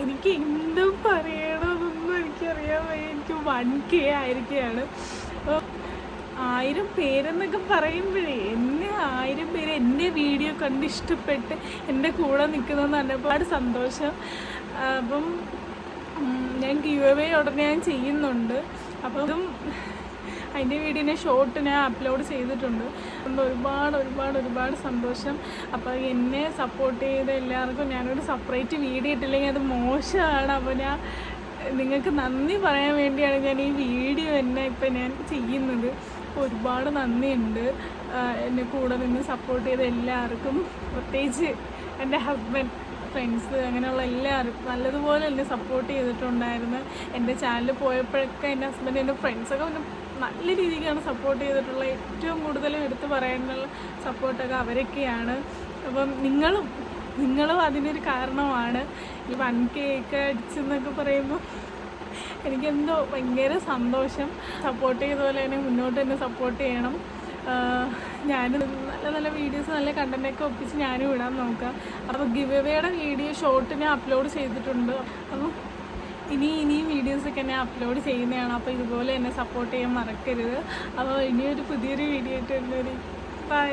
എനിക്ക് എന്തും പറയണമെന്നൊന്നും എനിക്കറിയാൻ വയ്യ. എനിക്ക് 1K ആയിരിക്കുകയാണ്. അപ്പോൾ 1000 പേരെന്നൊക്കെ പറയുമ്പോഴേ എന്നെ 1000 പേര് എൻ്റെ വീഡിയോ കണ്ട് ഇഷ്ടപ്പെട്ട് എൻ്റെ കൂടെ നിൽക്കുന്നതെന്ന് പറഞ്ഞാൽ ഒരുപാട് സന്തോഷം. അപ്പം ഞാൻ ഗിവ് അവേ ഉടനെ ഞാൻ ചെയ്യുന്നുണ്ട്. അപ്പം അതും അതിൻ്റെ വീഡിയോനെ ഷോർട്ട് ഞാൻ അപ്ലോഡ് ചെയ്തിട്ടുണ്ട്. അതുകൊണ്ട് ഒരുപാട് സന്തോഷം. അപ്പോൾ എന്നെ സപ്പോർട്ട് ചെയ്ത എല്ലാവർക്കും ഞാനൊരു സെപ്പറേറ്റ് വീഡിയോ ഇട്ടില്ലെങ്കിൽ അത് മോശമാണ്. അപ്പോൾ ഞാൻ നിങ്ങൾക്ക് നന്ദി പറയാൻ വേണ്ടിയാണ് ഞാൻ ഈ വീഡിയോ തന്നെ ഇപ്പം ഞാൻ ചെയ്യുന്നത്. അപ്പോൾ ഒരുപാട് നന്ദിയുണ്ട് എന്നെ കൂടെ നിന്ന് സപ്പോർട്ട് ചെയ്ത എല്ലാവർക്കും. പ്രത്യേകിച്ച് എൻ്റെ ഹസ്ബൻഡ്, ഫ്രണ്ട്സ്, അങ്ങനെയുള്ള എല്ലാവരും നല്ലതുപോലെ എന്നെ സപ്പോർട്ട് ചെയ്തിട്ടുണ്ടായിരുന്നു. എൻ്റെ ചാനൽ പോയപ്പോഴൊക്കെ എൻ്റെ ഹസ്ബൻഡ്, എൻ്റെ ഫ്രണ്ട്സൊക്കെ നല്ല രീതിക്കാണ് സപ്പോർട്ട് ചെയ്തിട്ടുള്ളത്. ഏറ്റവും കൂടുതലും എടുത്ത് പറയാനുള്ള സപ്പോർട്ടൊക്കെ അവരൊക്കെയാണ്. അപ്പം നിങ്ങളും അതിനൊരു കാരണമാണ്. ഈ 1K ഒക്കെ അടിച്ചെന്നൊക്കെ പറയുമ്പോൾ എനിക്കെന്തോ ഭയങ്കര സന്തോഷം. സപ്പോർട്ട് ചെയ്ത പോലെ തന്നെ മുന്നോട്ട് തന്നെ സപ്പോർട്ട് ചെയ്യണം. ഞാൻ നല്ല വീഡിയോസ്, നല്ല കണ്ടൻറ്റൊക്കെ ഒപ്പിച്ച് ഞാനും ഇടാൻ നോക്കാം. അപ്പോൾ ഗിവ് അവേയുടെ വീഡിയോ ഷോർട്ട് ഞാൻ അപ്ലോഡ് ചെയ്തിട്ടുണ്ട്. അപ്പം ഇനിയും വീഡിയോസൊക്കെ ഞാൻ അപ്ലോഡ് ചെയ്യുന്നതാണ്. അപ്പോൾ ഇതുപോലെ എന്നെ സപ്പോർട്ട് ചെയ്യാൻ മറക്കരുത്. അപ്പോൾ ഇനിയൊരു പുതിയൊരു വീഡിയോ ആയിട്ട് വരുന്നവരെ ബൈ.